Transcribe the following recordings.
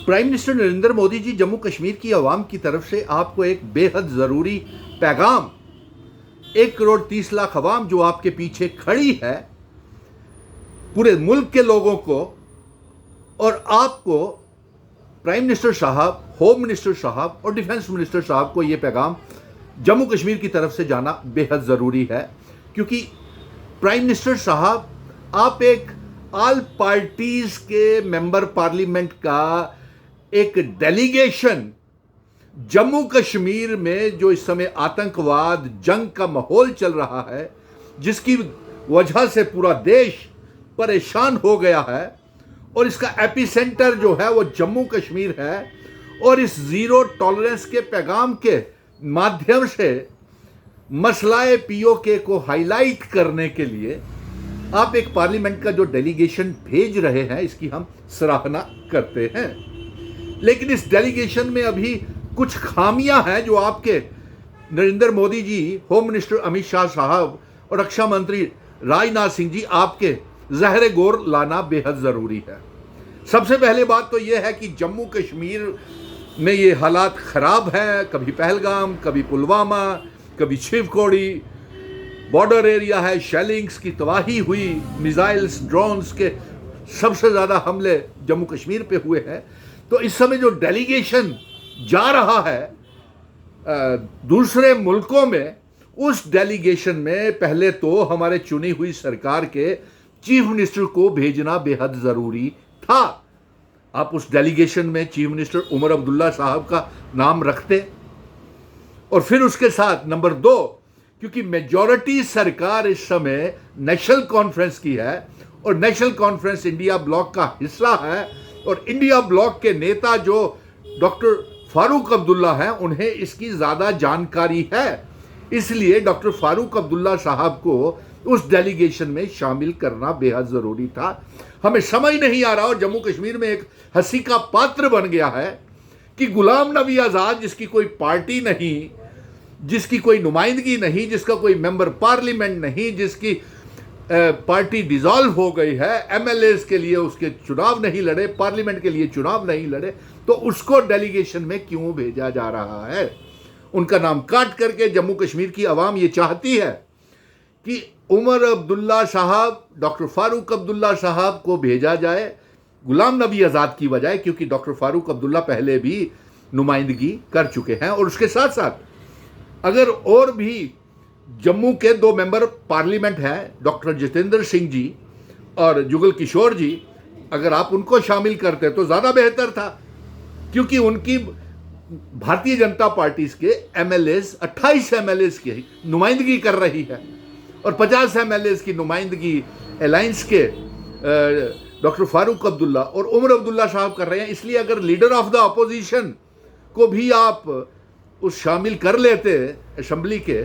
Prime minister Narendra Modi ji, Jammu Kashmir की आवाम की तरफ से आपको एक बेहद ज़रूरी पैगाम, 1,30,00,000 आवाम जो आपके पीछे खड़ी है, पूरे मुल्क के लोगों को और आपको, प्राइम मिनिस्टर साहब, होम मिनिस्टर साहब और डिफेंस मिनिस्टर साहब को ये पैगाम जम्मू कश्मीर की तरफ से जाना बेहद ज़रूरी है। क्योंकि प्राइम मिनिस्टर साहब, आप एक ऑल पार्टीज़ के मेंबर पार्लियामेंट का एक डेलीगेशन जम्मू कश्मीर में जो इस समय आतंकवाद, जंग का माहौल चल रहा है, जिसकी वजह से पूरा देश परेशान हो गया है और इसका एपिसेंटर जो है वो जम्मू कश्मीर है, और इस ज़ीरो टॉलरेंस के पैगाम के माध्यम से मसलाए पीओके को हाईलाइट करने के लिए आप एक पार्लियामेंट का जो डेलीगेशन भेज रहे हैं, इसकी हम सराहना करते हैं। लेकिन इस डेलीगेशन में अभी कुछ खामियां हैं जो आपके नरेंद्र मोदी जी, होम मिनिस्टर अमित शाह साहब और रक्षा मंत्री राजनाथ सिंह जी आपके ज़हरे गौर लाना बेहद ज़रूरी है। सबसे पहले बात तो यह है कि जम्मू कश्मीर में ये हालात ख़राब हैं, कभी पहलगाम, कभी पुलवामा, कभी शिवखोड़ी, बॉर्डर एरिया है, शेलिंग्स की तबाही हुई, मिसाइल्स, ड्रोन्स के सबसे ज़्यादा हमले जम्मू कश्मीर पे हुए हैं। तो इस समय जो डेलीगेशन जा रहा है दूसरे मुल्कों में, उस डेलीगेशन में पहले तो हमारे चुनी हुई सरकार के चीफ मिनिस्टर को भेजना बेहद ज़रूरी था। आप उस डेलीगेशन में चीफ मिनिस्टर उमर अब्दुल्ला साहब का नाम रखते, और फिर उसके साथ नंबर 2, क्योंकि मेजॉरिटी सरकार इस समय नेशनल कॉन्फ्रेंस की है और नेशनल कॉन्फ्रेंस इंडिया ब्लॉक का हिस्सा है, और इंडिया ब्लॉक के नेता जो डॉक्टर फारूक अब्दुल्ला हैं, उन्हें इसकी ज़्यादा जानकारी है। इसलिए डॉक्टर फारूक अब्दुल्ला साहब को उस डेलीगेशन में शामिल करना बेहद ज़रूरी था। हमें समझ नहीं आ रहा, और जम्मू कश्मीर में एक हंसी का पात्र बन गया है कि गुलाम नबी आज़ाद, जिसकी कोई पार्टी नहीं, जिसकी कोई नुमाइंदगी नहीं, जिसका कोई मेंबर पार्लियामेंट नहीं, जिसकी पार्टी डिसॉल्व हो गई है, एमएलएस के लिए उसके चुनाव नहीं लड़े, पार्लियामेंट के लिए चुनाव नहीं लड़े, तो उसको डेलीगेशन में क्यों भेजा जा रहा है? उनका नाम काट करके जम्मू कश्मीर की आवाम ये चाहती है कि उमर अब्दुल्ला साहब, डॉक्टर फारूक अब्दुल्ला साहब को भेजा जाए गुलाम नबी आज़ाद की बजाय, क्योंकि डॉक्टर फारूक अब्दुल्ला पहले भी नुमाइंदगी कर चुके हैं। और उसके साथ साथ अगर और भी जम्मू के 2 मेंबर पार्लियामेंट हैं, डॉक्टर जितेंद्र सिंह जी और जुगल किशोर जी, अगर आप उनको शामिल करते तो ज़्यादा बेहतर था, क्योंकि उनकी भारतीय जनता पार्टी के एमएलएस 28 एमएलएस की नुमाइंदगी कर रही है और 50 एमएलएस की नुमाइंदगी अलायंस के डॉक्टर फारूक अब्दुल्ला और उमर अब्दुल्ला साहब कर रहे हैं। इसलिए अगर लीडर ऑफ द अपोजिशन को भी आप उस शामिल कर लेते असेंबली के,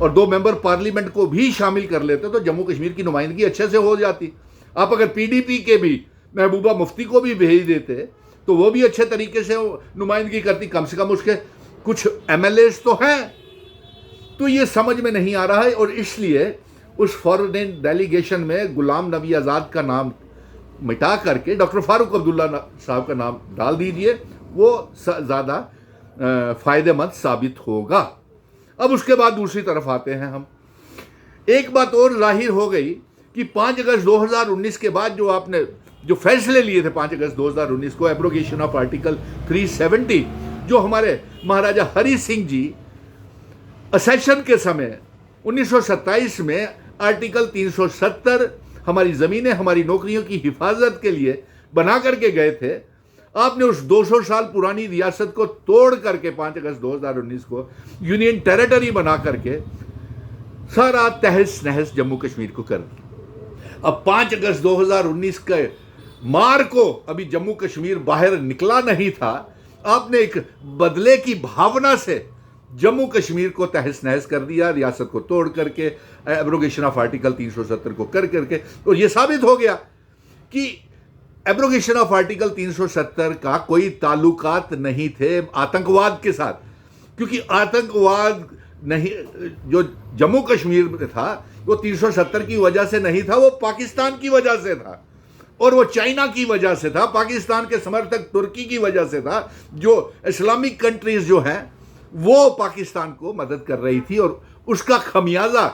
और 2 मेंबर पार्लियामेंट को भी शामिल कर लेते, तो जम्मू कश्मीर की नुमाइंदगी अच्छे से हो जाती। आप अगर पीडीपी के भी महबूबा मुफ्ती को भी भेज देते तो वो भी अच्छे तरीके से नुमाइंदगी करती। कम से कम उसके कुछ एमएलएस तो हैं। तो ये समझ में नहीं आ रहा है, और इसलिए उस फॉरेन डेलीगेशन में गुलाम नबी आज़ाद का नाम मिटा करके डॉक्टर फारूक अब्दुल्ला साहब का नाम डाल दीजिए, वो ज़्यादा फ़ायदेमंद साबित होगा। अब उसके बाद दूसरी तरफ आते हैं हम। एक बात और जाहिर हो गई कि 5 अगस्त 2019 के बाद जो आपने जो फैसले लिए थे 5 अगस्त 2019 को, एब्रोगेशन ऑफ आर्टिकल 370, जो हमारे महाराजा हरि सिंह जी असेशन के समय 1927 में आर्टिकल 370 हमारी ज़मीनें, हमारी नौकरियों की हिफाजत के लिए बना करके गए थे। आपने उस 200 साल पुरानी रियासत को तोड़ करके 5 अगस्त 2019 को यूनियन टेरिटरी बना करके सारा तहस नहस जम्मू कश्मीर को कर दिया। अब 5 अगस्त 2019 के मार को अभी जम्मू कश्मीर बाहर निकला नहीं था, आपने एक बदले की भावना से जम्मू कश्मीर को तहस नहस कर दिया, रियासत को तोड़ करके, एब्रोगेशन ऑफ आर्टिकल 370 को कर करके। और यह साबित हो गया कि एब्रोगेशन ऑफ आर्टिकल 370 का कोई ताल्लुकात नहीं थे आतंकवाद के साथ, क्योंकि आतंकवाद नहीं जो जम्मू कश्मीर में था वो 370 की वजह से नहीं था, वो पाकिस्तान की वजह से था। और वो चाइना की वजह से था, पाकिस्तान के समर्थक तुर्की की वजह से था, जो इस्लामिक कंट्रीज जो हैं वो पाकिस्तान को मदद कर रही थी, और उसका खमियाजा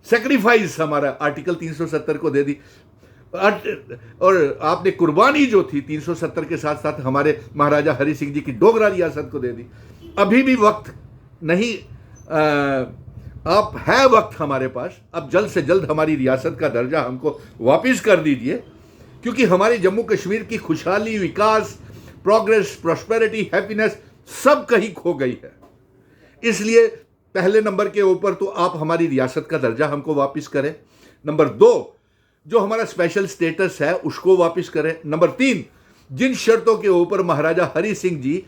सेक्रीफाइस हमारा आर्टिकल 370 को दे दी। और आपने कुर्बानी जो थी 370 के साथ साथ हमारे महाराजा हरि सिंह जी की डोगरा रियासत को दे दी। अभी भी वक्त नहीं, आप है वक्त हमारे पास, अब जल्द से जल्द हमारी रियासत का दर्जा हमको वापस कर दीजिए, क्योंकि हमारे जम्मू कश्मीर की खुशहाली, विकास, प्रोग्रेस, प्रॉस्पेरिटी, हैप्पीनेस सब कहीं खो गई है। इसलिए पहले नंबर के ऊपर तो आप हमारी रियासत का दर्जा हमको वापस करें। नंबर 2, जो हमारा स्पेशल स्टेटस है उसको वापस करें। नंबर 3, जिन शर्तों के ऊपर महाराजा हरि सिंह जी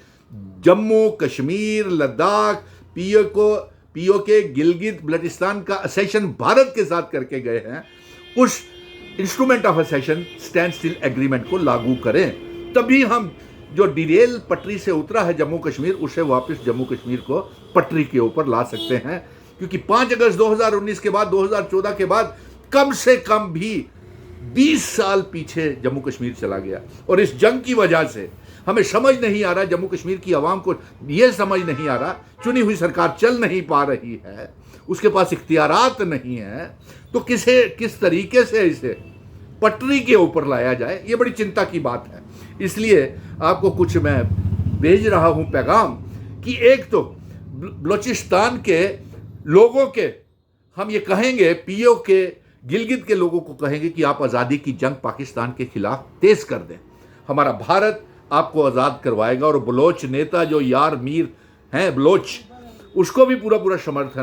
जम्मू कश्मीर, लद्दाख, पीओके, गिलगित बल्टिस्तान का असेशन भारत के साथ करके गए हैं, उस instrument of accession standstill agreement को लागू करें। तभी हम जो डिरेल पटरी से उतरा है जम्मू कश्मीर, उसे वापस जम्मू कश्मीर को पटरी के ऊपर ला सकते हैं। क्योंकि 5 अगस्त 2019 के बाद, 2014 के बाद कम से कम भी 20 साल पीछे जम्मू कश्मीर चला गया। और इस जंग की वजह से हमें समझ नहीं आ रहा, जम्मू कश्मीर की आवाम को यह समझ नहीं आ रहा, चुनी हुई सरकार चल नहीं पा रही है, उसके पास इख्तियारात नहीं है, तो किस तरीके से इसे पटरी के ऊपर लाया जाए, ये बड़ी चिंता की बात है। इसलिए आपको कुछ मैं भेज रहा हूं पैगाम कि एक तो बलूचिस्तान के लोगों के हम ये कहेंगे, पीओके गिलगित के लोगों को कहेंगे कि आप आज़ादी की जंग पाकिस्तान के खिलाफ तेज कर दें, हमारा भारत आपको आज़ाद करवाएगा। और बलोच नेता जो यार मीर हैं बलोच, उसको भी पूरा समर्थन